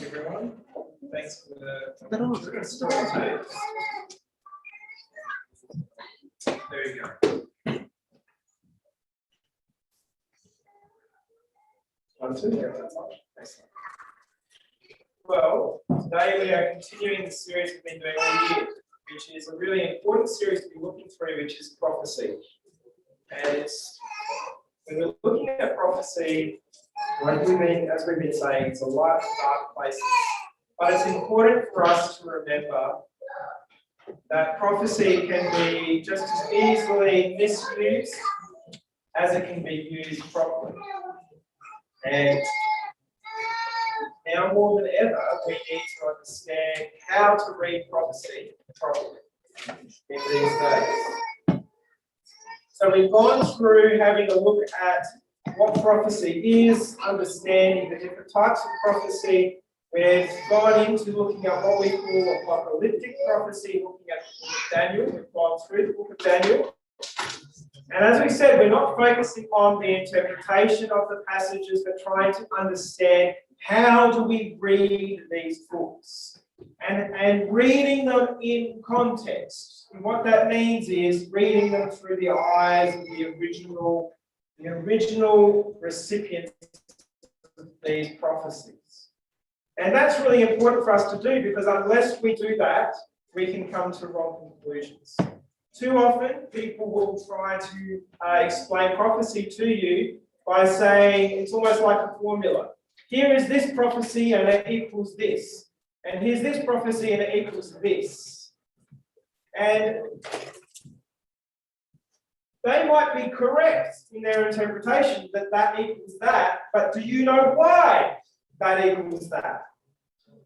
everyone. Thanks for the story too. There you go. 1, 2, yeah, that's all. Excellent. Well, today we are continuing the series we've been doing all year, which is a really important series to be looking through, which is prophecy. And when we're looking at prophecy, as we've been saying, it's a light of dark places. But it's important for us to remember that prophecy can be just as easily misused as it can be used properly. And now more than ever, we need to understand how to read prophecy properly in these days. So we've gone through having a look at what prophecy is, understanding the different types of prophecy. We've gone into looking at what we call apocalyptic prophecy, looking at the book of Daniel. We've gone through the book of Daniel. And as we said, we're not focusing on the interpretation of the passages, but trying to understand how do we read these books. And reading them in context. And what that means is reading them through the eyes of the original recipients of these prophecies. And that's really important for us to do, because unless we do that, we can come to wrong conclusions. Too often, people will try to explain prophecy to you by saying it's almost like a formula. Here is this prophecy and it equals this. And here's this prophecy and it equals this. And they might be correct in their interpretation that that equals that, but do you know why that equals that?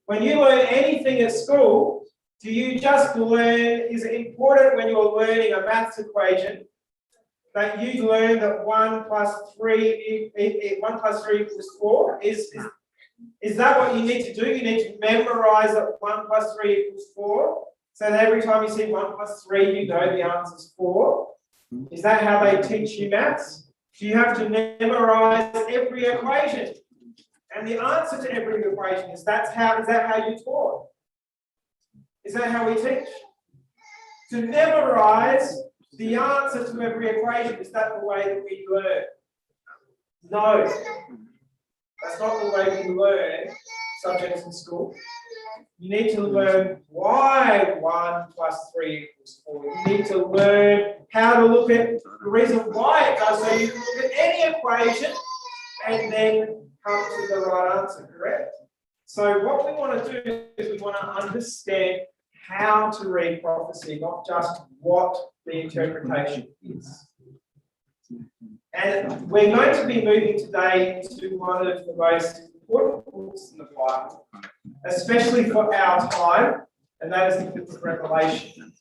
When you learn anything at school, do you just learn, is it important when you're learning a maths equation that you learn that 1 plus 3 equals 4? Is that what you need to do? You need to memorize that 1 plus 3 equals 4, so that every time you see 1 plus 3, you know the answer is 4. Is that how they teach you maths? Do you have to memorize every equation? And the answer to every equation is that how you taught? Is that how we teach? To memorize the answer to every equation, is that the way that we learn? No. That's not the way we learn subjects in school. You need to learn why 1 plus 3 equals 4. You need to learn how to look at the reason why it does, so you can look at any equation and then come to the right answer, correct? So what we want to do is we want to understand how to read prophecy, not just what the interpretation is. And we're going to be moving today into one of the most important books in the Bible, especially for our time, and that is the book of Revelation.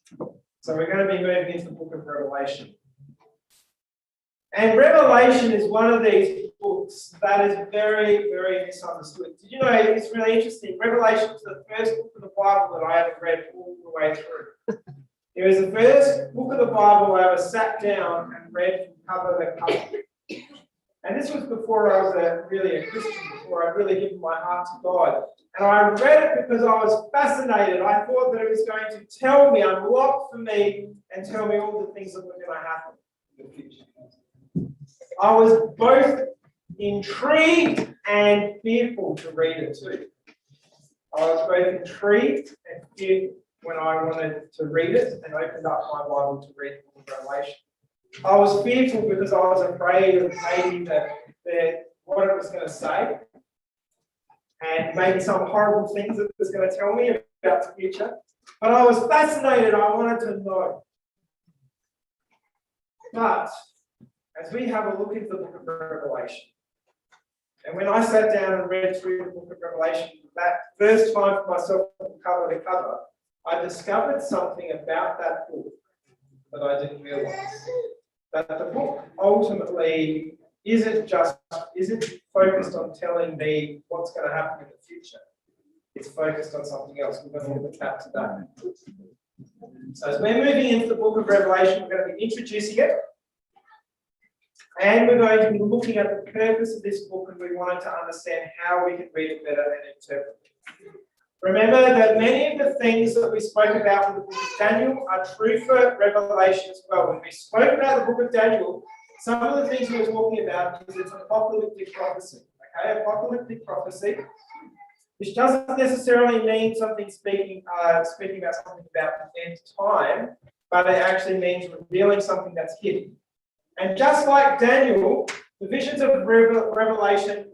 So we're going to be moving into the book of Revelation. And Revelation is one of these books that is very, very misunderstood. Did you know, it's really interesting, Revelation is the first book of the Bible that I ever read all the way through. It was the first book of the Bible I ever sat down and read from cover to cover. And this was before I was really a Christian, before I really given my heart to God. And I read it because I was fascinated. I thought that it was going to tell me, unlock for me, and tell me all the things that were going to happen in the future. I was both intrigued and fearful to read it too. I was both intrigued and fearful when I wanted to read it and opened up my Bible to read the book of Revelation. I was fearful because I was afraid of maybe what it was going to say, and maybe some horrible things that it was going to tell me about the future. But I was fascinated. I wanted to know. But as we have a look into the book of Revelation, and when I sat down and read through the book of Revelation, that first time for myself from cover to cover, I discovered something about that book that I didn't realize. That the book ultimately isn't focused on telling me what's going to happen in the future. It's focused on something else. We're going to look at that today. So as we're moving into the book of Revelation, we're going to be introducing it. And we're going to be looking at the purpose of this book, and we wanted to understand how we can read it better and interpret it. Remember that many of the things that we spoke about in the book of Daniel are true for Revelation as well. When we spoke about the book of Daniel, some of the things we were talking about is it's apocalyptic prophecy. Okay, apocalyptic prophecy, which doesn't necessarily mean something speaking about something about the end time, but it actually means revealing something that's hidden. And just like Daniel, the visions of Revelation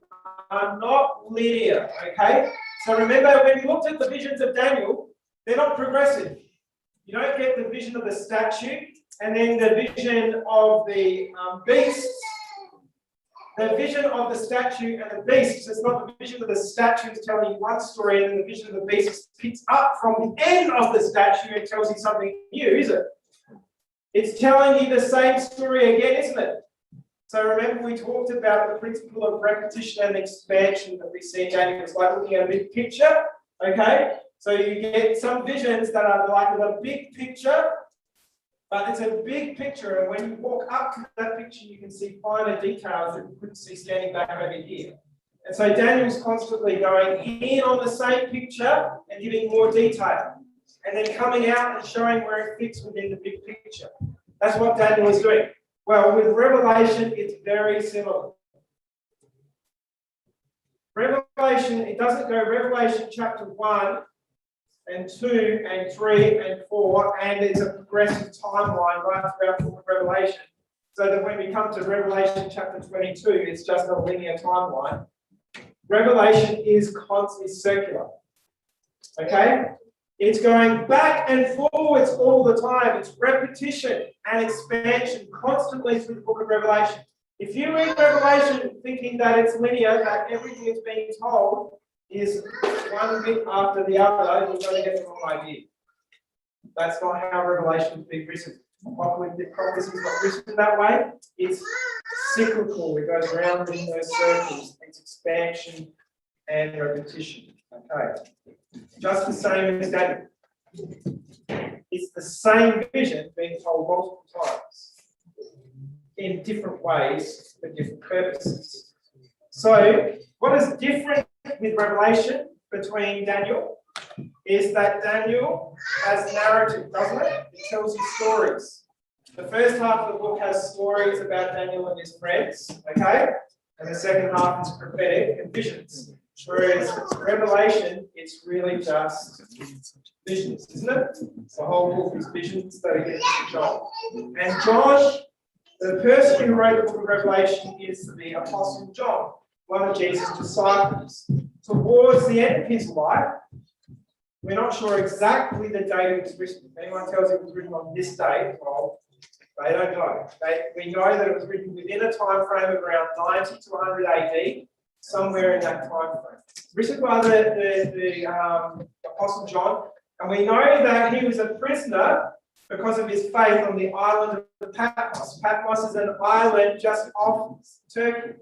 are not linear. Okay. So remember, when we looked at the visions of Daniel, they're not progressive. You don't get the vision of the statue and then the vision of the beasts. The vision of the statue and the beasts, it's not the vision of the statue is telling you one story, and then the vision of the beast picks up from the end of the statue and tells you something new, is it? It's telling you the same story again, isn't it? So remember, we talked about the principle of repetition and expansion that we see in Daniel. It's like looking at a big picture, okay? So you get some visions that are like a big picture, but it's a big picture, and when you walk up to that picture, you can see finer details that you couldn't see standing back over here. And so Daniel's constantly going in on the same picture and giving more detail, and then coming out and showing where it fits within the big picture. That's what Daniel is doing. Well, with Revelation, it's very similar. Revelation, it doesn't go Revelation chapter 1 and 2 and 3 and 4, and it's a progressive timeline right throughout the book of Revelation. So that when we come to Revelation chapter 22, it's just a linear timeline. Revelation is circular. Okay? It's going back and forwards all the time. It's repetition and expansion constantly through the book of Revelation. If you read Revelation thinking that it's linear, that everything that's being told is one bit after the other, you're going to get the wrong idea. That's not how Revelation has been written. Apocalyptic prophecy is not written that way. It's cyclical. It goes around in those circles. It's expansion and repetition. Okay. Just the same as Daniel. It's the same vision being told multiple times in different ways for different purposes. So, what is different with Revelation between Daniel is that Daniel has narrative, doesn't it? It tells you stories. The first half of the book has stories about Daniel and his friends, okay? And the second half is prophetic and visions. Whereas Revelation, it's really just visions, isn't it? The whole book is visions that are given to John. And John, the person who wrote the book of Revelation, is the Apostle John, one of Jesus' disciples. Towards the end of his life, we're not sure exactly the date it was written. If anyone tells you it was written on this date, well, they don't know. We know that it was written within a time frame of around 90 to 100 AD, somewhere in that time frame. Written by the Apostle John, and we know that he was a prisoner because of his faith on the island of Patmos. Patmos is an island just off Turkey.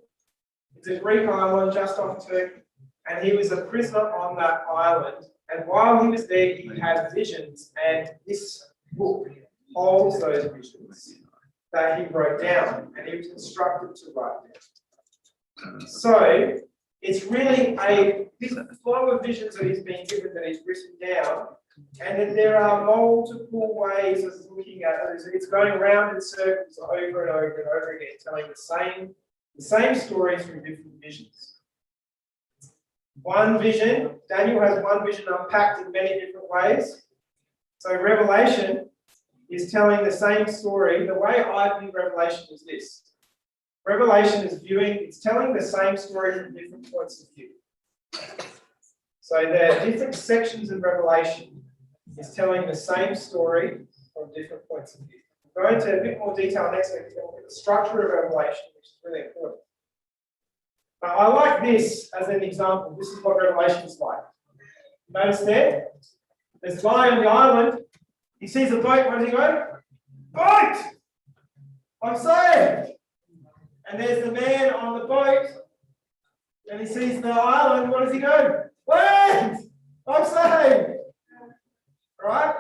It's a Greek island just off Turkey. And he was a prisoner on that island. And while he was there, he had visions. And this book holds those visions that he wrote down. And he was instructed to write down. So it's really a flow of visions that he's been given that he's written down. And then there are multiple ways of looking at it. It's going around in circles over and over and over again, telling the same stories from different visions. One vision, Daniel has one vision unpacked in many different ways. So Revelation is telling the same story. The way I view Revelation is this. Revelation is it's telling the same story from different points of view. So there are different sections in Revelation. It's telling the same story from different points of view. We'll go into a bit more detail next week to look at the structure of Revelation, which is really important. Now, I like this as an example. This is what Revelation is like. Notice there? There's a guy on the island. He sees a boat. Where does he go? Boat! I'm saved! And there's the man on the boat. And he sees the island. What does he go? Wait! I'm saved! Right?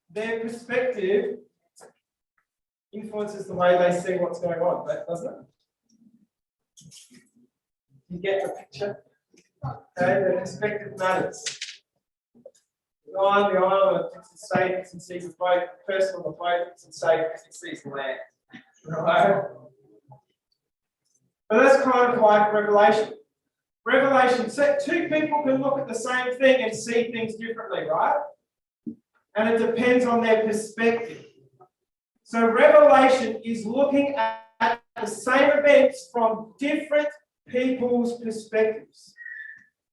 Their perspective influences the way they see what's going on, doesn't it? You get the picture? Okay, the perspective matters. The island thinks it's safe because it sees the boat. The person on the boat thinks it's safe because it sees the land. Right? But that's kind of like Revelation. Revelation, so two people can look at the same thing and see things differently, right? And it depends on their perspective. So Revelation is looking at the same events from different people's perspectives.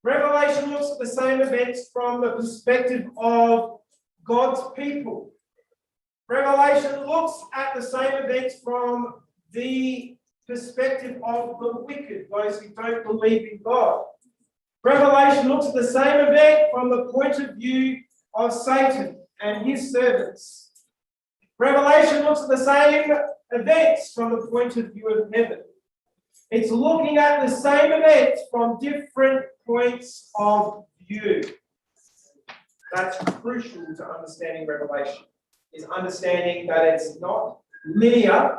Revelation looks at the same events from the perspective of God's people. Revelation looks at the same events from the perspective of the wicked, those who don't believe in God. Revelation looks at the same event from the point of view of Satan and his servants. Revelation looks at the same events from the point of view of heaven. It's looking at the same events from different points of view. That's crucial to understanding Revelation, is understanding that it's not linear,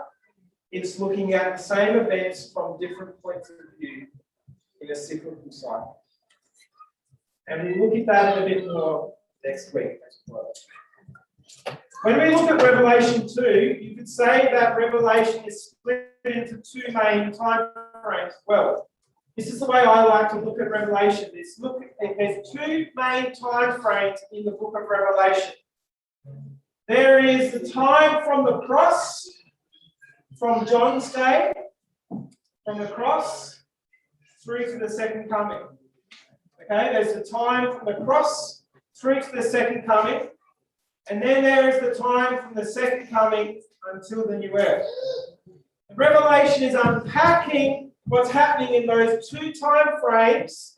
it's looking at the same events from different points of view in a cyclical cycle. And we'll look at that in a bit more next week as well. When we look at Revelation 2, you could say that Revelation is split into two main time frames. Well, this is the way I like to look at Revelation. There's two main time frames in the book of Revelation. There is the time from the cross, from John's day, from the cross through to the second coming. Okay, there's the time from the cross through to the second coming. And then there is the time from the second coming until the new earth. Revelation is unpacking what's happening in those two time frames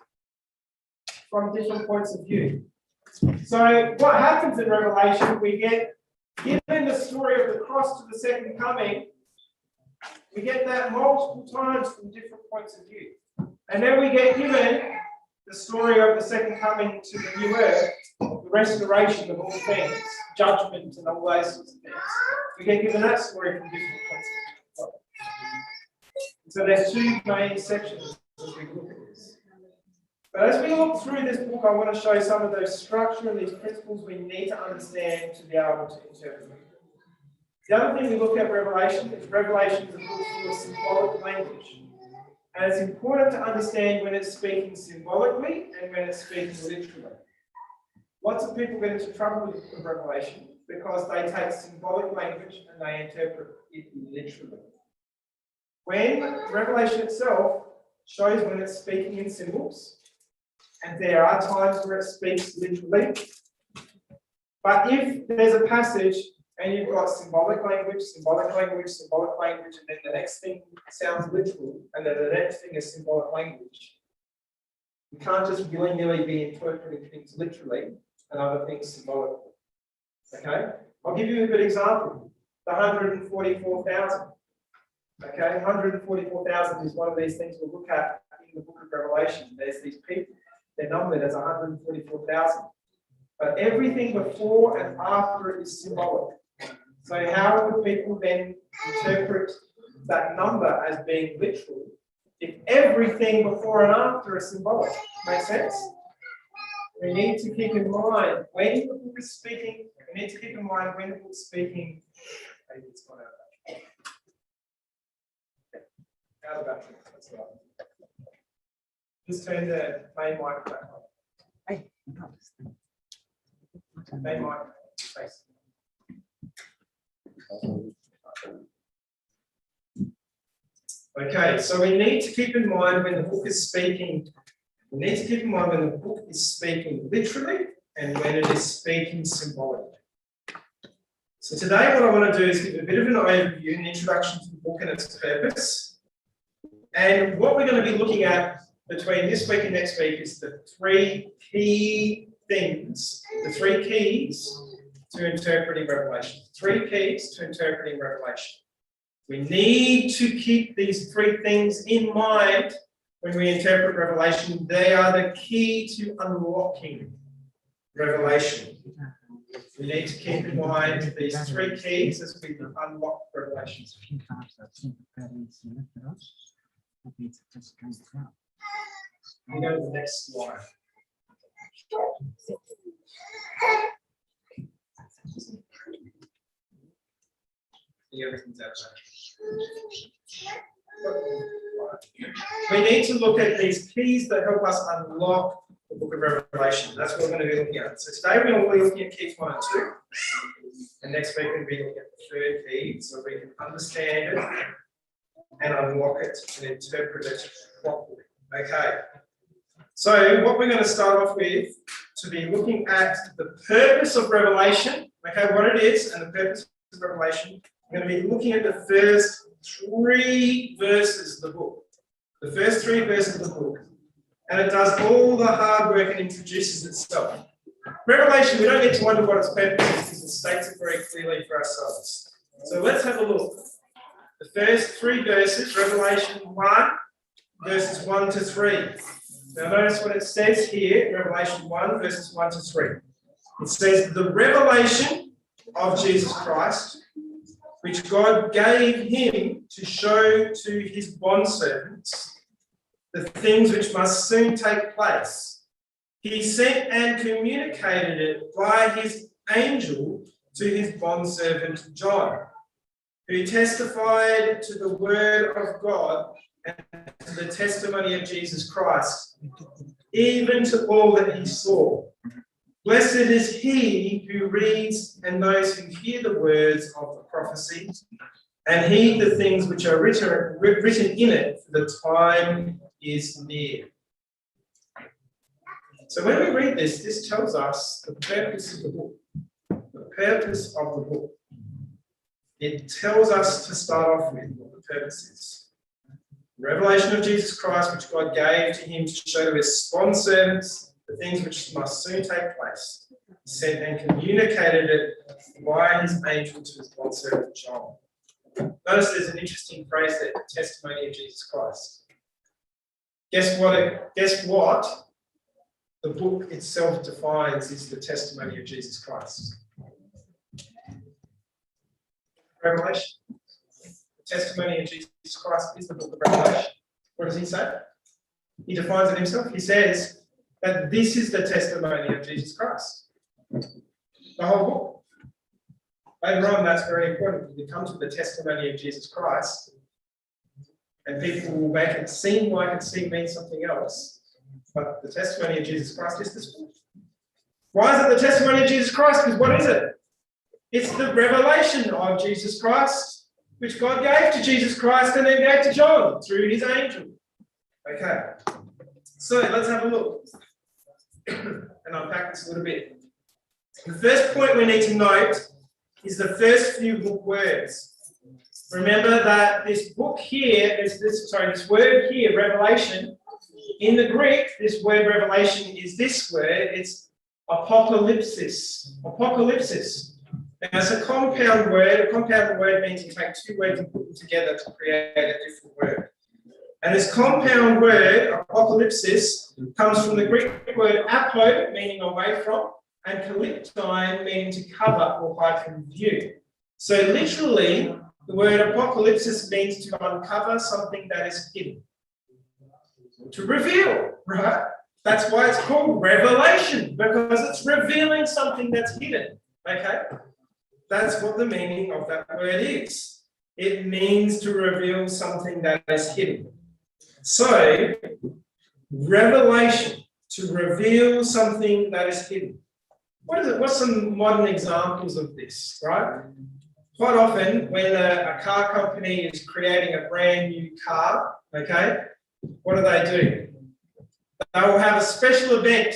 from different points of view. So what happens in Revelation, we get given the story of the cross to the second coming, we get that multiple times from different points of view. And then we get given the story of the second coming to the new earth, the restoration of all things, judgment and all those sorts of things. We get given that story from different points of view. So there's two main sections as we look at this. But as we look through this book, I want to show some of those structure and these principles we need to understand to be able to interpret them. The other thing we look at Revelation is Revelation is a book full of symbolic language. And it's important to understand when it's speaking symbolically and when it's speaking literally. Lots of people get into trouble with the book of Revelation because they take symbolic language and they interpret it literally. When Revelation itself shows when it's speaking in symbols, and there are times where it speaks literally. But if there's a passage and you've got symbolic language, and then the next thing sounds literal, and then the next thing is symbolic language, you can't just willy-nilly be interpreting things literally and other things symbolically. Okay? I'll give you a good example. The 144,000. Okay, 144,000 is one of these things we'll look at in the book of Revelation. There's these people, they're numbered as 144,000. But everything before and after is symbolic. So how would people then interpret that number as being literal if everything before and after is symbolic? Make sense? We need to keep in mind when the book is speaking, maybe it's gone out. Out of battery. That's right. Just turn the main mic back on. Main mic. Face. Okay, so we need to keep in mind when the book is speaking. We need to keep in mind when the book is speaking literally and when it is speaking symbolically. So today, what I want to do is give a bit of an overview, an introduction to the book and its purpose. And what we're going to be looking at between this week and next week is the three key things, the three keys to interpreting Revelation. Three keys to interpreting Revelation. We need to keep these three things in mind when we interpret Revelation. They are the key to unlocking Revelation. We need to keep in mind these three keys as we unlock Revelation. We go to the next slide. Everything's out We need to look at these keys that help us unlock the book of Revelation. That's what we're going to be looking at. So today we're going to be looking at keys 1 and 2. And next week we're going to be looking at the third key so we can understand it and unlock it and interpret it properly. Okay. So what we're going to start off with to be looking at the purpose of Revelation, okay, what it is and the purpose of Revelation. We're going to be looking at the first 3 verses of the book. The first 3 verses of the book. And it does all the hard work and introduces itself. Revelation, we don't need to wonder what its purpose is because it states it very clearly for ourselves. So let's have a look. The first 3 verses, Revelation 1, verses 1 to 3. Now notice what it says here, Revelation 1, verses 1 to 3. It says, the revelation of Jesus Christ, which God gave him to show to his bondservants the things which must soon take place. He sent and communicated it by his angel to his bondservant John, who testified to the word of God and to the testimony of Jesus Christ, even to all that he saw. Blessed is he who reads and those who hear the words of the prophecy and heed the things which are written in it, for the time is near. So when we read this, this tells us the purpose of the book. The purpose of the book. It tells us to start off with what the purpose is. The revelation of Jesus Christ, which God gave to him to show to his bondservants the things which must soon take place. He sent and communicated it by his angel to his bondservant John. Notice there's an interesting phrase there, the testimony of Jesus Christ. Guess what? The book itself defines is the testimony of Jesus Christ. Revelation. The testimony of Jesus Christ is the book of Revelation. What does he say? He defines it himself. He says that this is the testimony of Jesus Christ. The whole book. Later on, that's very important. We come to the testimony of Jesus Christ, and people will make it seem like it means something else. But the testimony of Jesus Christ is this book. Why is it the testimony of Jesus Christ? Because what is it? It's the revelation of Jesus Christ, which God gave to Jesus Christ and then gave to John through his angel. Okay. So let's have a look and unpack this a little bit. The first point we need to note is the first few book words. Remember that this book here, this word here, revelation, in the Greek, this word revelation is this word, it's apocalypsis. Apocalypsis. Now, it's a compound word. A compound word means you take 2 words and put them together to create a different word. And this compound word, apocalypsis, comes from the Greek word apo, meaning away from, and kalyptine, meaning to cover or hide from view. So literally, the word apocalypsis means to uncover something that is hidden. To reveal, right? That's why it's called revelation, because it's revealing something that's hidden, okay? That's what the meaning of that word is. It means to reveal something that is hidden. So, revelation, to reveal something that is hidden. What is it? What's some modern examples of this, right? Quite often, when a car company is creating a brand new car, okay, what do? They will have a special event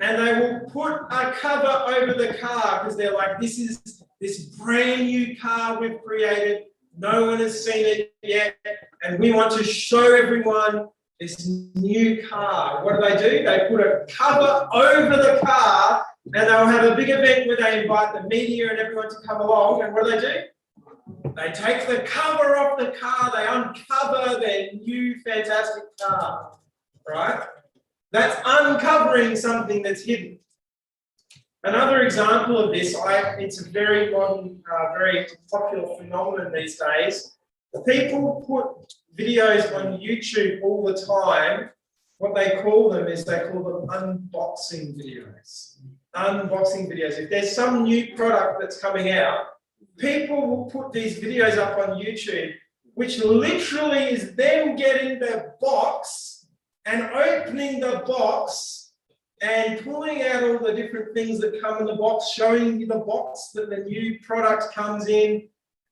and they will put a cover over the car because they're like, this is this brand new car we've created. No one has seen it yet, and we want to show everyone this new car. What do? They put a cover over the car, and they'll have a big event where they invite the media and everyone to come along. And what do? They take the cover off the car, they uncover their new fantastic car, right? That's uncovering something that's hidden. Another example of this, it's a very modern, very popular phenomenon these days. People put videos on YouTube all the time what they call them is they call them unboxing videos. Unboxing videos. If there's some new product that's coming out, people will put these videos up on YouTube, which literally is them getting their box and opening the box and pulling out all the different things that come in the box, showing you the box that the new product comes in,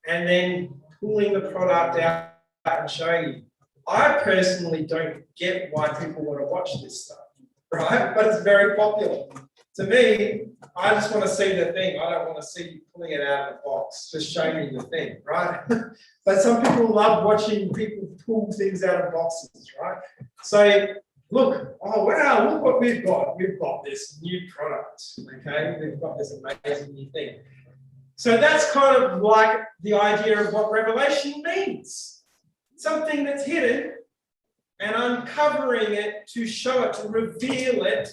and then pulling the product out and showing you. I personally don't get why people want to watch this stuff, right? But it's very popular. To me, I just want to see the thing. I don't want to see you pulling it out of the box. Just show me the thing, right? But some people love watching people pull things out of boxes, right? So look, oh wow, look what we've got. We've got this new product, okay? We've got this amazing new thing. So that's kind of like the idea of what revelation means. Something that's hidden and uncovering it to show it, to reveal it,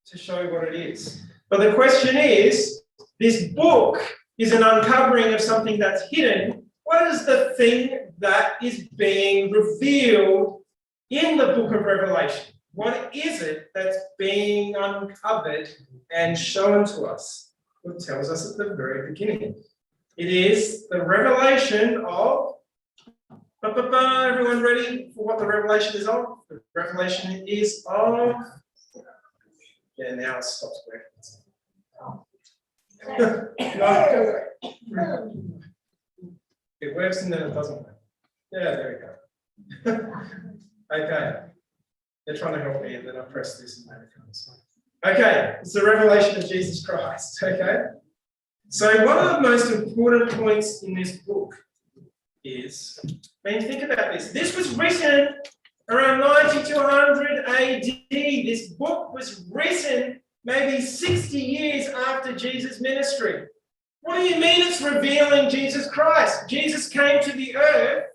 to show what it is. But the question is, this book is an uncovering of something that's hidden. What is the thing that is being revealed in the book of Revelation? What is it that's being uncovered and shown to us? It tells us at the very beginning. It is the revelation of, everyone ready for what the revelation is of? The revelation is of, yeah, now it stops working. It works and then it doesn't work. Yeah, there we go. Okay. They're trying to help me and then I press this and then it comes. Okay, it's the revelation of Jesus Christ. Okay. So one of the most important points in this book is, when you think about this, this was written around 90 to 100 AD. This book was written maybe 60 years after Jesus' ministry. What do you mean it's revealing Jesus Christ? Jesus came to the earth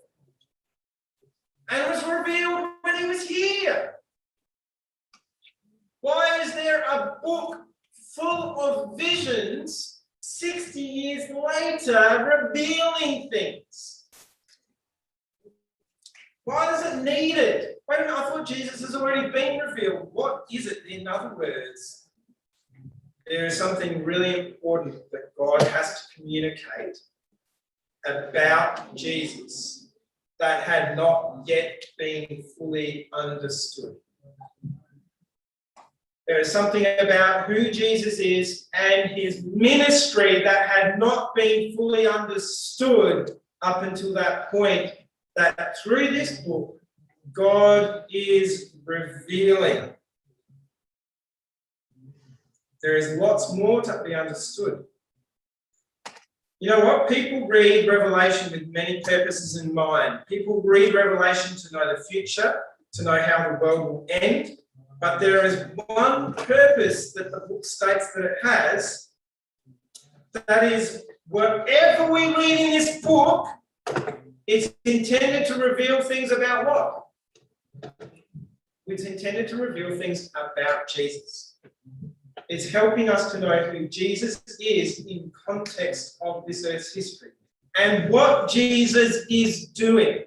and was revealed when he was here. Why is there a book full of visions 60 years later revealing things? Why is it needed? Wait a minute, I thought Jesus has already been revealed. What is it, in other words? There is something really important that God has to communicate about Jesus that had not yet been fully understood. There is something about who Jesus is and his ministry that had not been fully understood up until that point, that through this book, God is revealing. There is lots more to be understood. You know what? People read Revelation with many purposes in mind. People read Revelation to know the future, to know how the world will end. But there is one purpose that the book states that it has. That is, whatever we read in this book, it's intended to reveal things about what? It's intended to reveal things about Jesus. It's helping us to know who Jesus is in context of this earth's history and what Jesus is doing.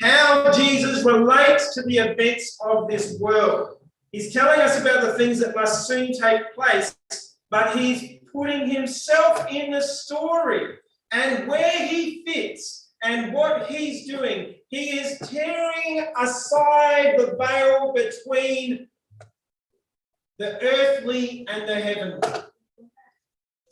How Jesus relates to the events of this world. He's telling us about the things that must soon take place, but he's putting himself in the story and where he fits and what he's doing. He is tearing aside the veil between the earthly and the heavenly.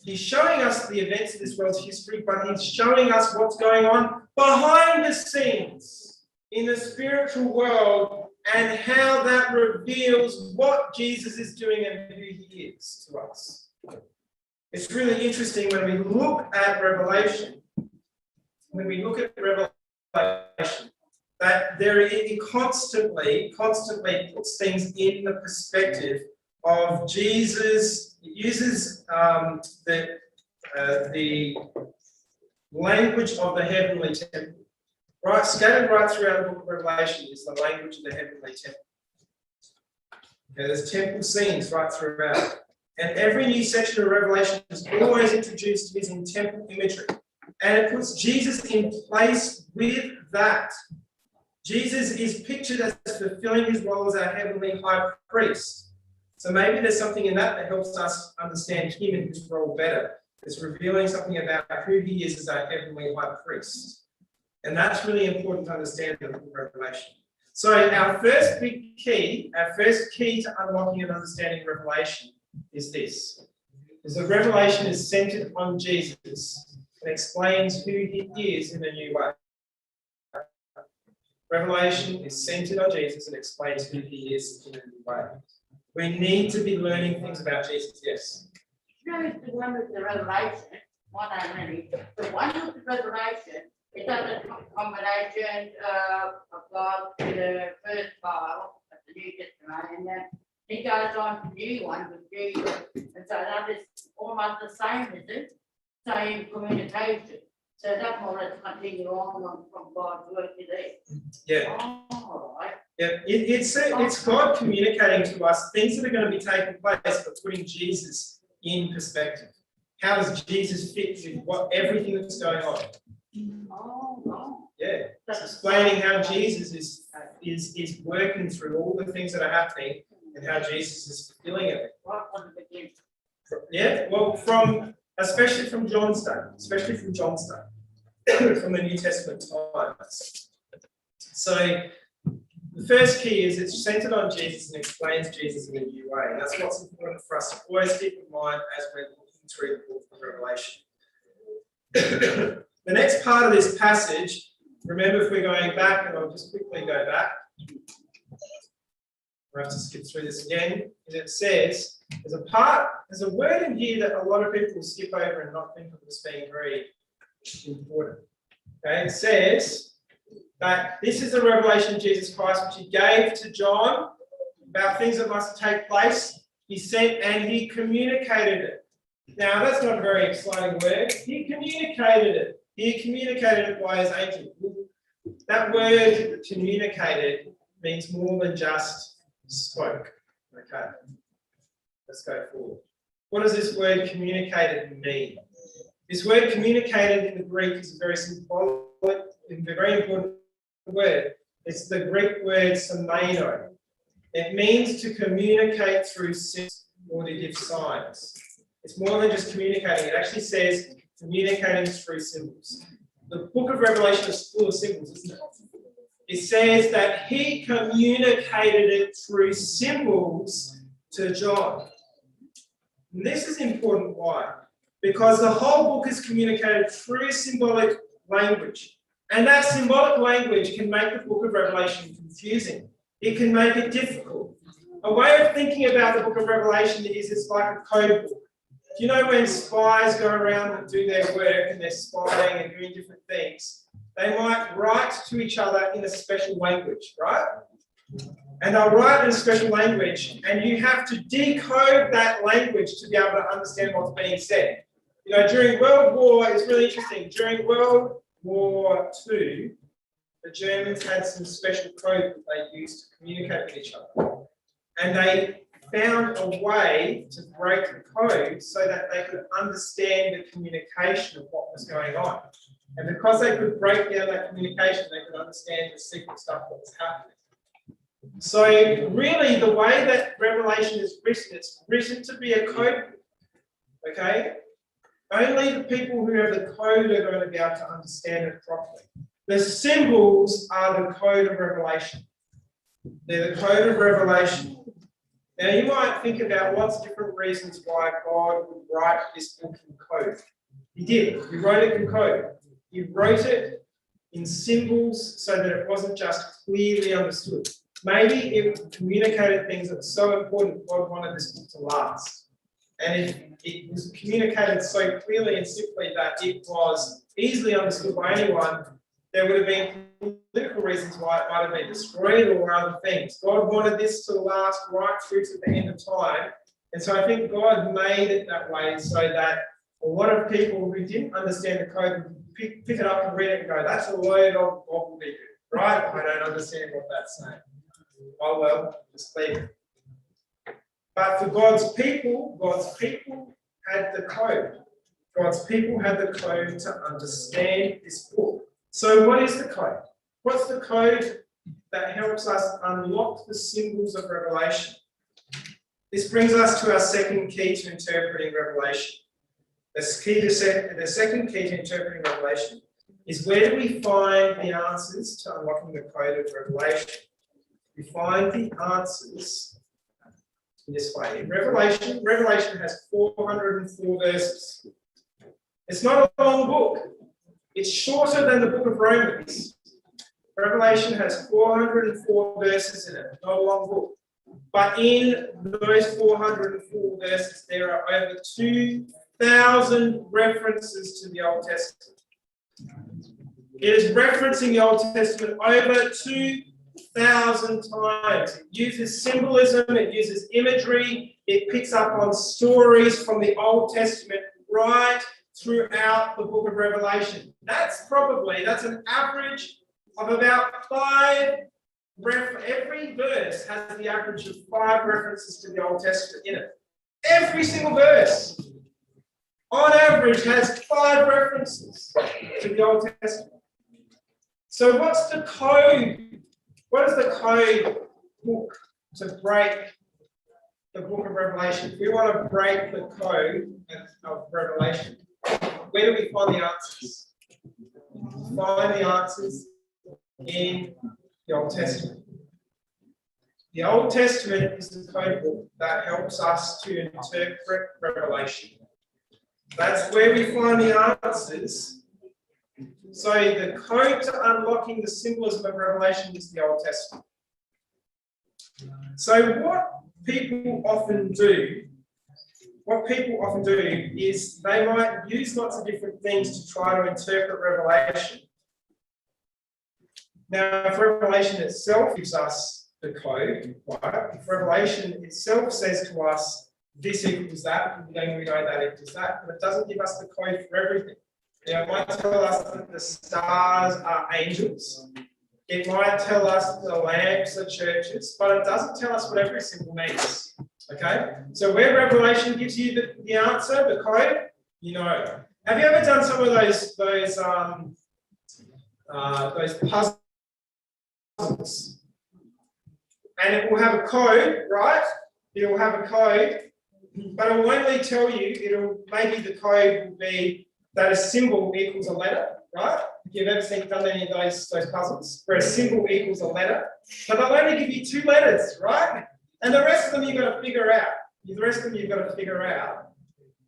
He's showing us the events of this world's history, but he's showing us what's going on behind the scenes in the spiritual world and how that reveals what Jesus is doing and who he is to us. It's really interesting when we look at Revelation, that it constantly puts things in the perspective of Jesus. It uses the language of the heavenly temple. Right, scattered right throughout the book of Revelation is the language of the heavenly temple. Okay, there's temple scenes right throughout. And every new section of Revelation is always introduced using temple imagery. And it puts Jesus in place with that. Jesus is pictured as fulfilling his role as our heavenly high priest. So maybe there's something in that helps us understand him and his role better. It's revealing something about who he is as our heavenly high priest. And that's really important to understand in the book of Revelation. So our first key to unlocking and understanding Revelation is this. Is that Revelation is centered on Jesus and explains who he is in a new way. Revelation is centered on Jesus and explains who he is in a new way. We need to be learning things about Jesus, yes. You know, the one with the Revelation, the one with the Revelation, it does a combination of God to the first Bible, the New Testament, and then he goes on to the new one with Jesus. And so that is almost the same, is it? Same communication. So that more or less continue on from God's work is it? Yeah. Oh, all right. Yeah, it's God communicating to us things that are going to be taking place, but putting Jesus in perspective. How does Jesus fit with everything that's going on? Oh, wow. Yeah, it's explaining how Jesus is working through all the things that are happening and how Jesus is fulfilling it. Yeah, well, especially from John's day, from the New Testament times. So the first key is it's centered on Jesus and explains Jesus in a new way. And that's what's important for us to always keep in mind as we're looking through the book of Revelation. The next part of this passage, remember if we're going back, and I'll just quickly go back. We'll have to skip through this again. As it says, there's a word in here that a lot of people skip over and not think of as being very important. Okay, it says that this is the revelation of Jesus Christ which he gave to John about things that must take place. He sent and he communicated it. Now, that's not a very exciting word. He communicated it. He communicated it by his angel. That word communicated means more than just spoke. Okay, let's go forward. What does this word communicated mean? This word communicated in the Greek is a very symbolic and very important word. It's the Greek word semeno. It means to communicate through symbols or to give signs. It's more than just communicating. It actually says communicating through symbols. The book of Revelation is full of symbols, isn't it? It says that he communicated it through symbols to John. And this is important. Why? Because the whole book is communicated through symbolic language. And that symbolic language can make the book of Revelation confusing. It can make it difficult. A way of thinking about the book of Revelation is it's like a code book. Do you know when spies go around and do their work and they're spying and doing different things, they might write to each other in a special language, right? And they'll write in a special language, and you have to decode that language to be able to understand what's being said. You know, during World War, it's really interesting. During World War II, the Germans had some special code that they used to communicate with each other. And they found a way to break the code so that they could understand the communication of what was going on. And because they could break down that communication, they could understand the secret stuff that was happening. So really, the way that Revelation is written, it's written to be a code, okay? Only the people who have the code are going to be able to understand it properly. The symbols are the code of Revelation. They're the code of Revelation. Now, you might think about what's different reasons why God would write this book in code. He did. He wrote it in code. He wrote it in symbols so that it wasn't just clearly understood. Maybe it communicated things that were so important God wanted this book to last. And if it was communicated so clearly and simply that it was easily understood by anyone, there would have been political reasons why it might have been destroyed or other things. God wanted this to last right through to the end of time. And so I think God made it that way so that a lot of people who didn't understand the code would pick it up and read it and go, that's a load of gobbledygook, right? I don't understand what that's saying. Oh well, just leave it. But for God's people had the code. God's people had the code to understand this book. So what is the code? What's the code that helps us unlock the symbols of Revelation. This brings us to our second key to interpreting Revelation. The second key to interpreting Revelation is, where do we find the answers to unlocking the code of Revelation? We find the answers in this way. In Revelation has 404 verses. It's not a long book. It's shorter than the book of Romans. Revelation has 404 verses in it, not a long book. But in those 404 verses, there are over 2,000 references to the Old Testament. It is referencing the Old Testament over 2,000 times. It uses symbolism, it uses imagery, it picks up on stories from the Old Testament right throughout the book of Revelation. That's an average of about 5. Every verse has the average of 5 references to the Old Testament in it. Every single verse, on average, has 5 references to the Old Testament. So what's the code? What is the code book to break the book of Revelation? If we want to break the code of Revelation, where do we find the answers? Find the answers in the Old Testament. The Old Testament is the code book that helps us to interpret Revelation. That's where we find the answers. So the code to unlocking the symbolism of Revelation is the Old Testament. So what people often do is they might use lots of different things to try to interpret Revelation. Now, if Revelation itself gives us the code, right? If Revelation itself says to us, this equals that, then we know that equals that, but it doesn't give us the code for everything. It might tell us that the stars are angels. It might tell us that the lamps are churches, but it doesn't tell us what every symbol means. Okay? So where Revelation gives you the answer, the code, you know. Have you ever done some of those puzzles? And it will have a code, right? It will have a code, but it will only tell you, maybe the code will be that a symbol equals a letter, right? If you've ever done any of those puzzles, where a symbol equals a letter, but they'll only give you 2 letters, right? And the rest of them you've got to figure out.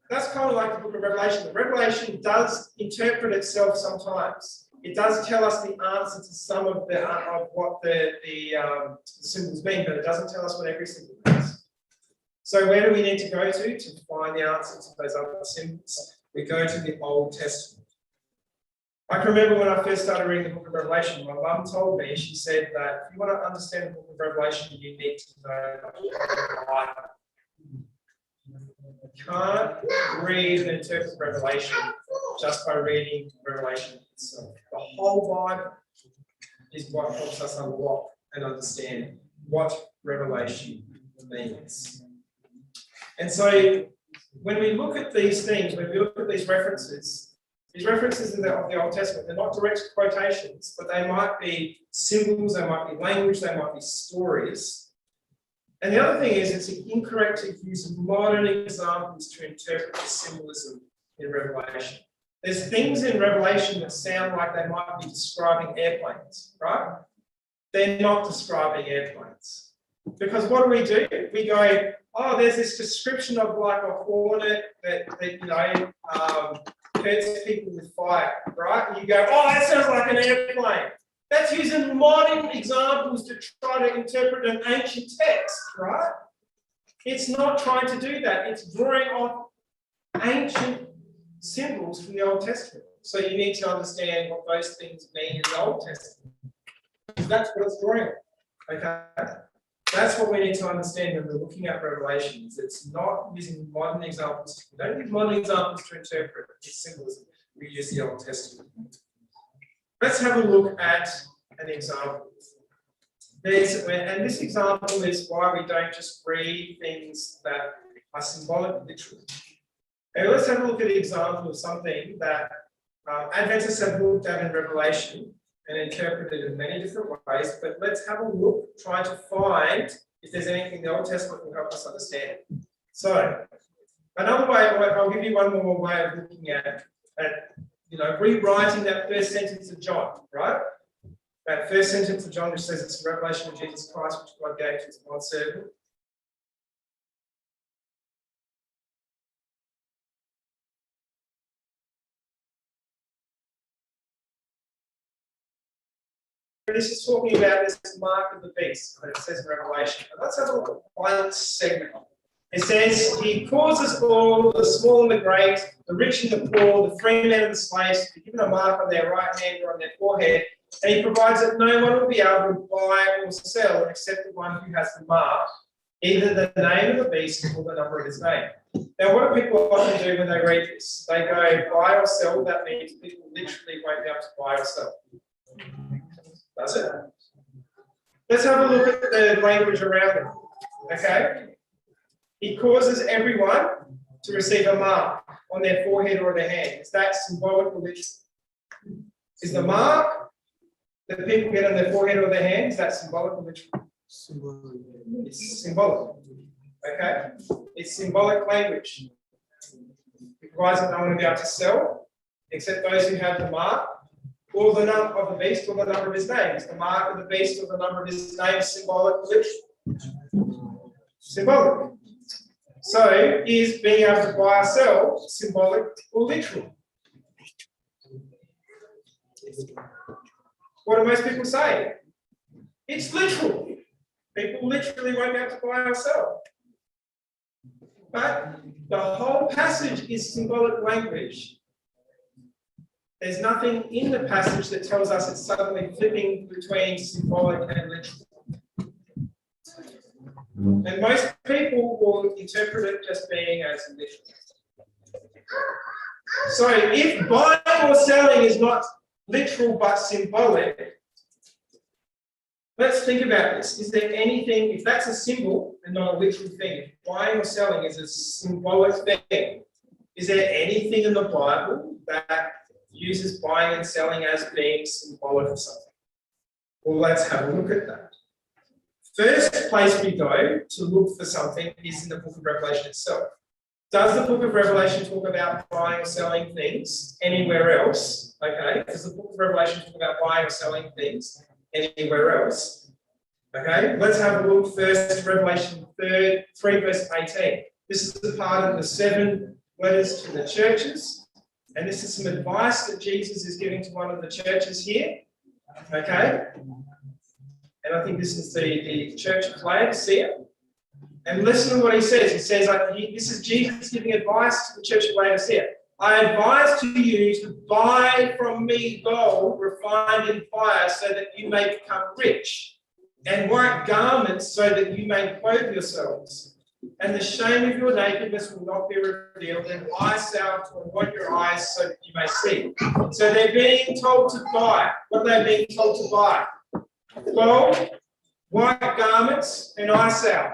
That's kind of like the book of Revelation. The Revelation does interpret itself sometimes. It does tell us the answer to some of what the symbols mean, but it doesn't tell us what every symbol means. So where do we need to go to find the answer to those other symbols? We go to the Old Testament. I can remember when I first started reading the book of Revelation, my mum told me, she said that if you want to understand the book of Revelation, you need to know the Bible. You can't read and interpret Revelation just by reading Revelation itself. The whole Bible is what helps us unlock and understand what Revelation means. And so when we look at these things, when we look at these references of the Old Testament, they're not direct quotations, but they might be symbols, they might be language, they might be stories. And the other thing is, it's incorrect to use modern examples to interpret the symbolism in Revelation. There's things in Revelation that sound like they might be describing airplanes, right? They're not describing airplanes. Because what do? We go, oh, there's this description of like a hornet that hurts people with fire, right? And you go, oh, that sounds like an airplane. That's using modern examples to try to interpret an ancient text, right? It's not trying to do that. It's drawing on ancient symbols from the Old Testament. So you need to understand what those things mean in the Old Testament. That's what it's drawing on, okay? That's what we need to understand when we're looking at Revelations. It's not using modern examples. We don't use modern examples to interpret its symbolism. We use the Old Testament. Let's have a look at an example. And this example is why we don't just read things that are symbolic, literally. Okay, let's have a look at an example of something that Adventists have looked at in Revelation, and interpreted in many different ways, but let's have a look, try to find if there's anything in the Old Testament that will help us understand. So, another way, I'll give you one more way of looking at rewriting that first sentence of John, right? That first sentence of John, which says it's a revelation of Jesus Christ, which God gave to his bondservant. This is talking about this mark of the beast that it says in Revelation. And let's have a look at one segment. It says, he causes all, the small and the great, the rich and the poor, the free men and the slaves, to be given a mark on their right hand or on their forehead. And he provides that no one will be able to buy or sell except the one who has the mark, either the name of the beast or the number of his name. Now, what do people often do when they read this? They go buy or sell. That means people literally won't be able to buy or sell. That's it. Let's have a look at the language around it. Okay? He causes everyone to receive a mark on their forehead or their hand. Is that symbolic or literal? Is the mark that people get on their forehead or their hand, is that symbolic or literal? Symbolic. It's symbolic. Okay? It's symbolic language. It provides that no one will be able to sell except those who have the mark, or the number of the beast, or the number of his name. Is the mark of the beast or the number of his name symbolic or literal? Symbolic. So, is being able to buy or sell symbolic or literal? What do most people say? It's literal. People literally won't be able to buy or sell. But the whole passage is symbolic language. There's nothing in the passage that tells us it's suddenly flipping between symbolic and literal. And most people will interpret it just being as literal. So if buying or selling is not literal but symbolic, let's think about this. Is there anything, if that's a symbol and not a literal thing, if buying or selling is a symbolic thing, is there anything in the Bible that uses buying and selling as being symbolic of something? Well, let's have a look at that. First place we go to look for something is in the book of Revelation itself. Does the book of Revelation talk about buying or selling things anywhere else? Okay. Does the book of Revelation talk about buying or selling things anywhere else? Okay. Let's have a look first at Revelation 3 verse 18. This is the part of the 7 letters to the churches. And this is some advice that Jesus is giving to one of the churches here. Okay. And I think this is the church of Laodicea. And listen to what he says. He says, this is Jesus giving advice to the church of Laodicea. I advise to you to buy from me gold refined in fire so that you may become rich, and white garments so that you may clothe yourselves. And the shame of your nakedness will not be revealed, and eye salve to anoint your eyes so that you may see. So they're being told to buy. What are they being told to buy? Gold, white garments, and eye salve.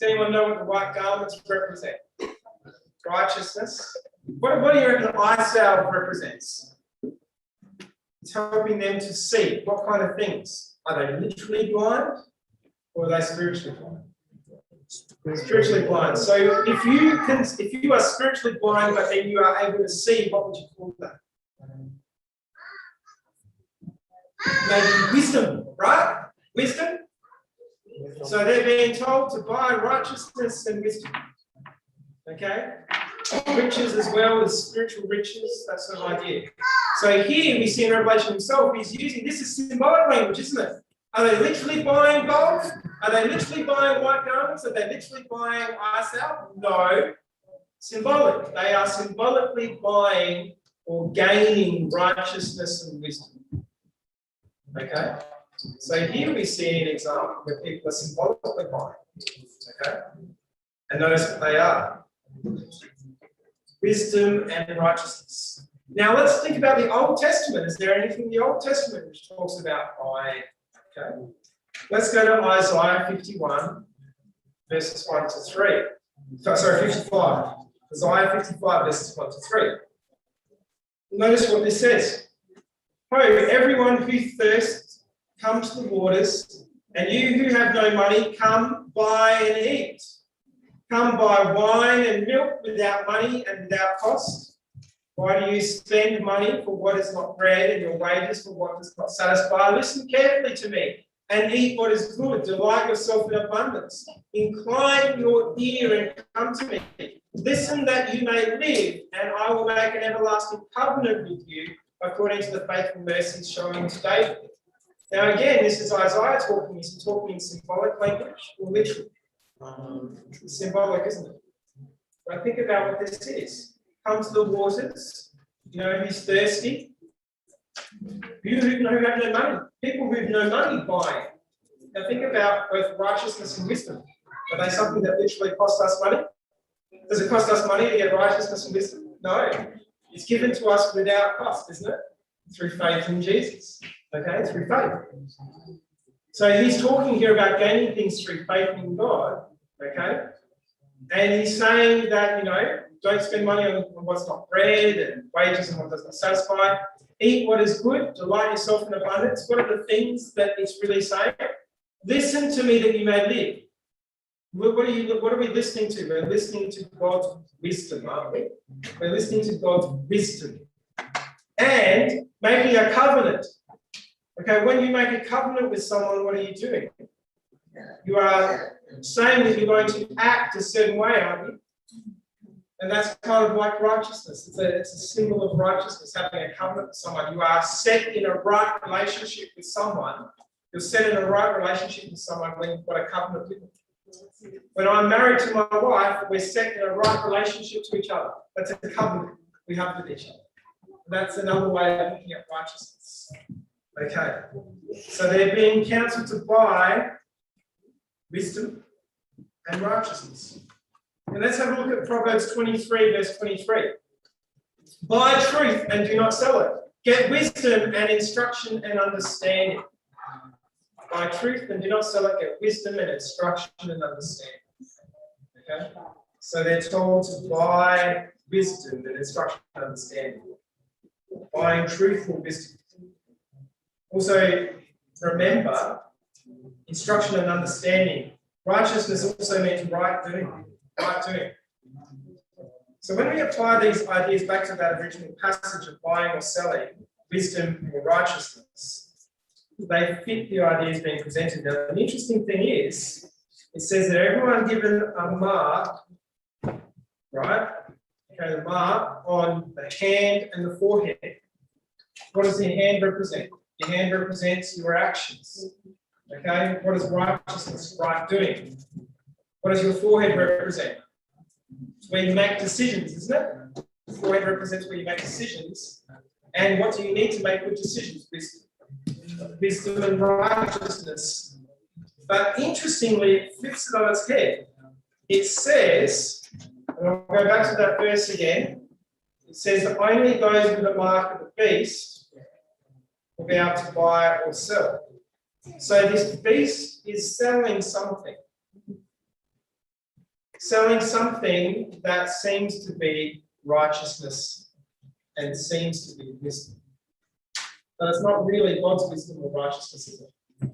Does anyone know what the white garments represent? Righteousness. What do you reckon eye salve represents? It's helping them to see. What kind of things? Are they literally blind, or are they spiritually blind? Spiritually blind. So if you are spiritually blind, but then you are able to see, what would you call that? Maybe wisdom, right? Wisdom. So they're being told to buy righteousness and wisdom. Okay? Riches as well as spiritual riches, that sort of idea. So here we see in Revelation himself, he's using, this is symbolic language, isn't it? Are they literally buying gold? Are they literally buying white garments? Are they literally buying eye salve? No. Symbolic. They are symbolically buying or gaining righteousness and wisdom. Okay? So here we see an example where people are symbolically buying. Okay? And notice what they are. Wisdom and righteousness. Now let's think about the Old Testament. Is there anything in the Old Testament which talks about buying? Okay. Let's go to Isaiah 51, verses 1 to 3. Sorry, 55. Isaiah 55, verses 1 to 3. Notice what this says. Ho, everyone who thirsts, come to the waters, and you who have no money, come buy and eat. Come buy wine and milk without money and without cost. Why do you spend money for what is not bread and your wages for what does not satisfy? Listen carefully to me and eat what is good. Delight yourself in abundance. Incline your ear and come to me. Listen that you may live, and I will make an everlasting covenant with you according to the faithful mercies shown to David. Now again, this is Isaiah talking. Is he talking in symbolic language or literal? It's symbolic, isn't it? But think about what this is. Come to the waters. You know who's thirsty? You who have no money. People who have no money buy. Now think about both righteousness and wisdom. Are they something that literally cost us money? Does it cost us money to get righteousness and wisdom? No. It's given to us without cost, isn't it? Through faith in Jesus. Okay, through faith. So he's talking here about gaining things through faith in God. Okay? And he's saying that, you know, don't spend money on what's not bread and wages and what does not satisfy. Eat what is good, delight yourself in abundance. What are the things that it's really saying? Listen to me that you may live. What are we listening to? We're listening to God's wisdom, aren't we? We're listening to God's wisdom. And making a covenant. Okay, when you make a covenant with someone, what are you doing? You are saying that you're going to act a certain way, aren't you? And that's kind of like righteousness. It's a symbol of righteousness, having a covenant with someone. You are set in a right relationship with someone. You're set in a right relationship with someone when you've got a covenant with them. When I'm married to my wife, we're set in a right relationship to each other. That's a covenant we have with each other. That's another way of looking at righteousness. Okay. So they're being counseled to buy wisdom and righteousness. And let's have a look at Proverbs 23, verse 23. Buy truth and do not sell it. Get wisdom and instruction and understanding. Buy truth and do not sell it. Get wisdom and instruction and understanding. Okay? So they're told to buy wisdom and instruction and understanding. Buying truth or wisdom. Also, remember, instruction and understanding. Righteousness also means right doing. Right doing. So when we apply these ideas back to that original passage of buying or selling, wisdom or righteousness, they fit the ideas being presented. Now, the interesting thing is, it says that everyone given a mark, right? Okay, the mark on the hand and the forehead. What does the hand represent? Your hand represents your actions. Okay, what is righteousness? Right doing. What does your forehead represent? It's where you make decisions, isn't it? The forehead represents where you make decisions. And what do you need to make good decisions? Wisdom and righteousness. But interestingly, it flips it on its head. It says, and I'll go back to that verse again. It says that only those with the mark of the beast will be able to buy or sell. So this beast is selling something. Selling something that seems to be righteousness and seems to be wisdom. But it's not really God's wisdom or righteousness, is it?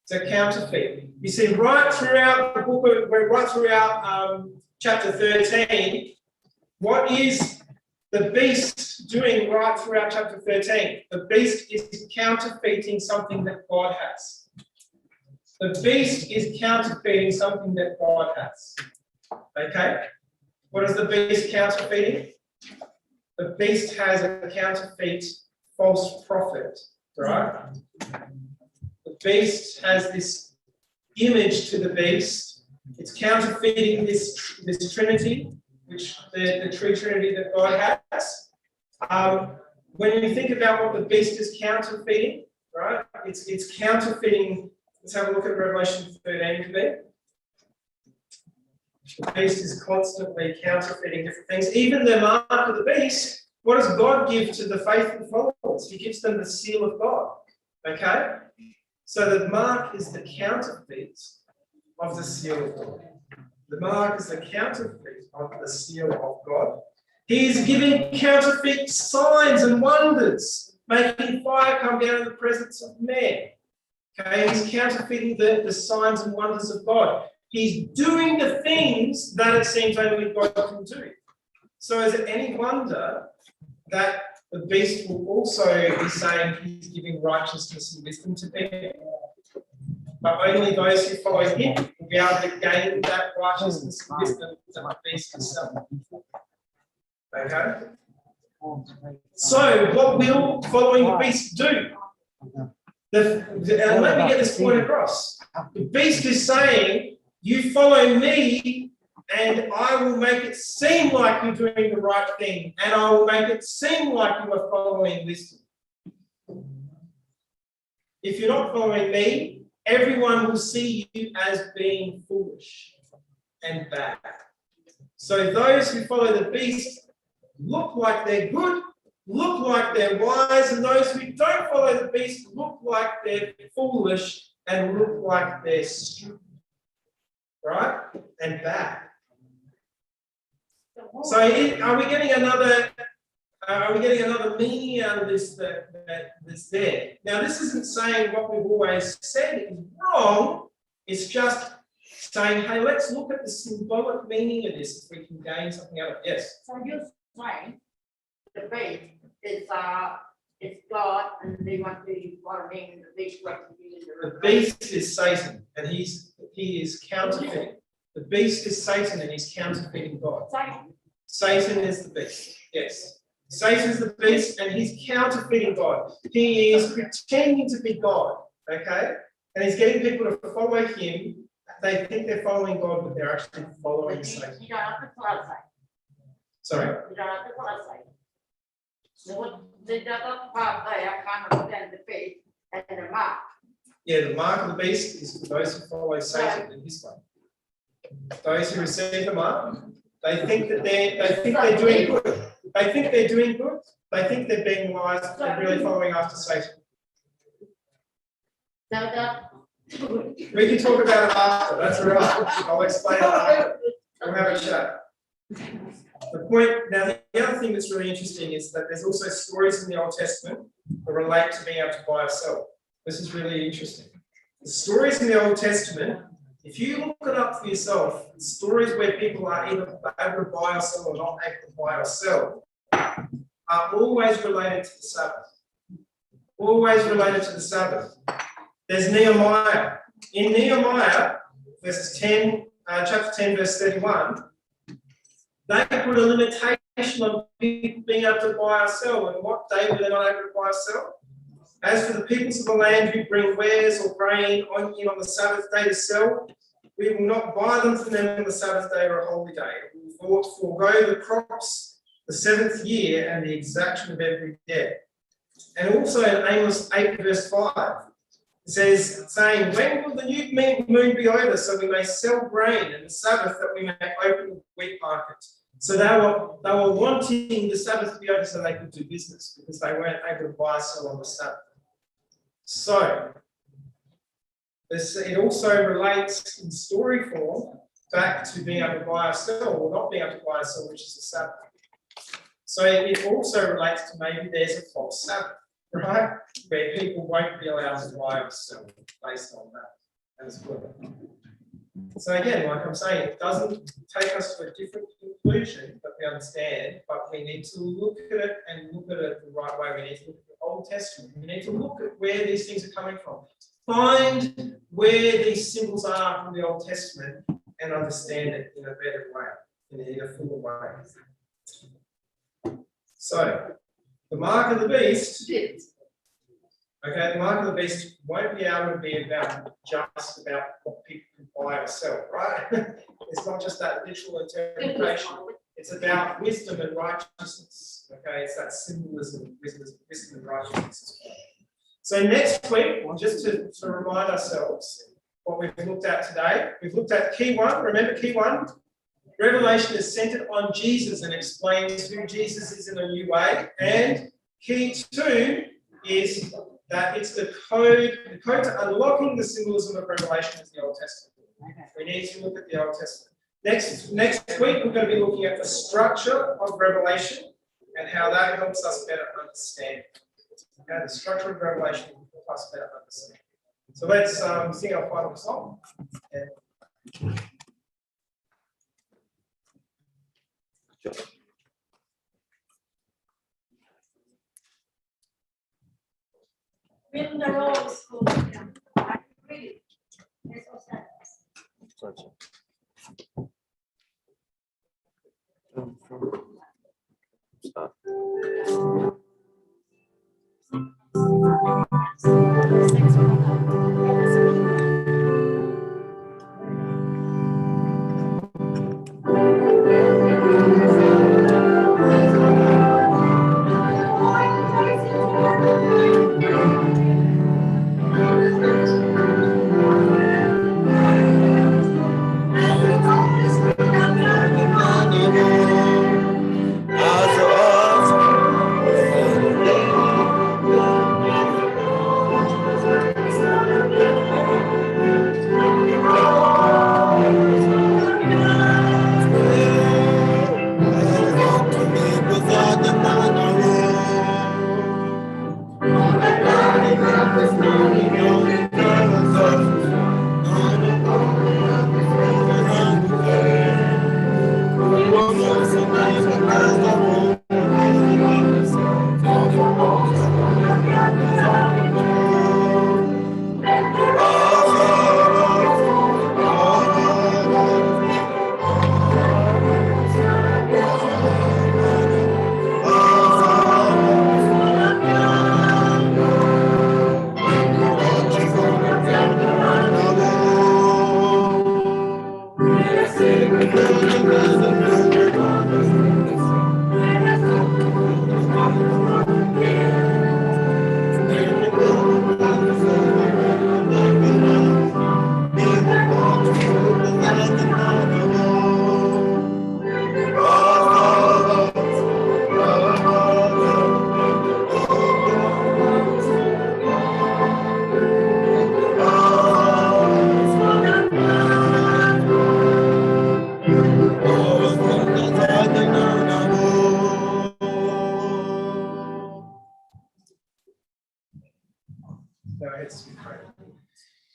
It's a counterfeit. You see, right throughout the book, right throughout chapter 13, what is the beast doing right throughout chapter 13? The beast is counterfeiting something that God has. The beast is counterfeiting something that God has. Okay? What is the beast counterfeiting? The beast has a counterfeit false prophet, right? The beast has this image to the beast. It's counterfeiting this Trinity, which the true Trinity that God has. When you think about what the beast is counterfeiting, right? It's counterfeiting. Let's have a look at Revelation 13 with me. The beast is constantly counterfeiting different things. Even the mark of the beast, what does God give to the faithful followers? He gives them the seal of God. Okay? So the mark is the counterfeit of the seal of God. The mark is the counterfeit of the seal of God. He is giving counterfeit signs and wonders making fire come down in the presence of men. Okay, he's counterfeiting the signs and wonders of God. He's doing the things that it seems only God can do. So is it any wonder that the beast will also be saying he's giving righteousness and wisdom to people? But only those who follow him will be able to gain that righteousness and wisdom that the beast is selling. Okay? So what will following the beast do? And let me get this point across. The beast is saying, you follow me and I will make it seem like you're doing the right thing, and I will make it seem like you are following wisdom. If you're not following me, everyone will see you as being foolish and bad. So those who follow the beast look like they're good, look like they're wise, and those who don't follow the beast look like they're foolish and look like they're stupid, right? And bad. So are we getting another meaning out of this that's there? Now, this isn't saying what we've always said is wrong. It's just saying, hey, let's look at the symbolic meaning of this if we can gain something out of it. Yes? So you're saying the beast is it's God, and they want to follow him, the beast wants to be in The beast is Satan, and he is counterfeiting. The beast is Satan, and he's counterfeiting God. Satan is the beast. Yes. Satan is the beast, and he's counterfeiting God. He is pretending to be God. Okay? And he's getting people to follow him. They think they're following God, but they're actually following Satan. You don't have to follow Satan. Sorry? You don't have to follow Satan. So the other part there kind of then the beast and the mark. Yeah, the mark of the beast is for those who follow Satan in his way. Those who receive the mark, they think that they're doing good. They think they're doing good. They think they're being wise. They're really following after Satan. We can talk about it after. That's all right. I'll explain it after. We'll have a chat. The point now, the other thing that's really interesting is that there's also stories in the Old Testament that relate to being able to buy or sell. This is really interesting. The stories in the Old Testament, if you look it up for yourself, stories where people are either able to buy or sell or not able to buy or sell are always related to the Sabbath. Always related to the Sabbath. There's Nehemiah. In Nehemiah, chapter 10, verse 31, they put a limitation on people being able to buy or sell. And what day were they not able to buy or sell? As for the peoples of the land who bring wares or grain in on the Sabbath day to sell, we will not buy them from them on the Sabbath day or a holy day. We will forego the crops the seventh year and the exaction of every debt. And also in Amos 8, verse 5, it says, saying, when will the new moon be over, so we may sell grain, and the Sabbath that we may open the wheat market? So they were wanting the Sabbath to be over so they could do business, because they weren't able to buy or sell on the Sabbath. So it also relates in story form back to being able to buy or sell, or not being able to buy or sell, which is the Sabbath. So it also relates to maybe there's a false Sabbath, right? Where people won't be allowed to buy or sell based on that as well. So again, like I'm saying, it doesn't take us to a different conclusion that we understand, but we need to look at it and look at it the right way. We need to look at the Old Testament. We need to look at where these things are coming from. Find where these symbols are from the Old Testament and understand it in a better way, in a fuller way. So, the mark of the beast, okay, the mark of the beast won't be able to be just about what people can buy or sell, right? It's not just that literal interpretation. It's about wisdom and righteousness, okay? It's that symbolism, wisdom and righteousness. So next week, just to remind ourselves what we've looked at today, we've looked at key one. Remember key one? Revelation is centered on Jesus and explains who Jesus is in a new way. And key two is that it's the code to unlocking the symbolism of Revelation is the Old Testament. We need to look at the Old Testament. Next week, we're going to be looking at the structure of Revelation and how that helps us better understand. Okay, the structure of Revelation will help us better understand. So let's sing our final song. Written the roll school. I read it. There's no sense.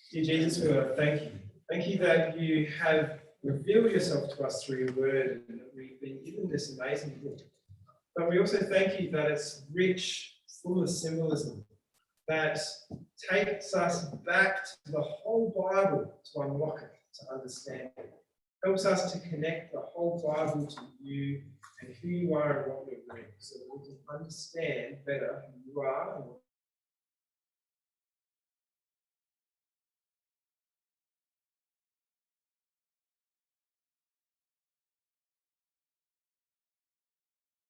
Dear Jesus, we want to thank you. Thank you that you have revealed yourself to us through your word and that we've been given this amazing book. But we also thank you that it's rich, full of symbolism, that takes us back to the whole Bible to unlock it, to understand it. Helps us to connect the whole Bible to you and who you are and what you're doing, so that we can understand better who you are and what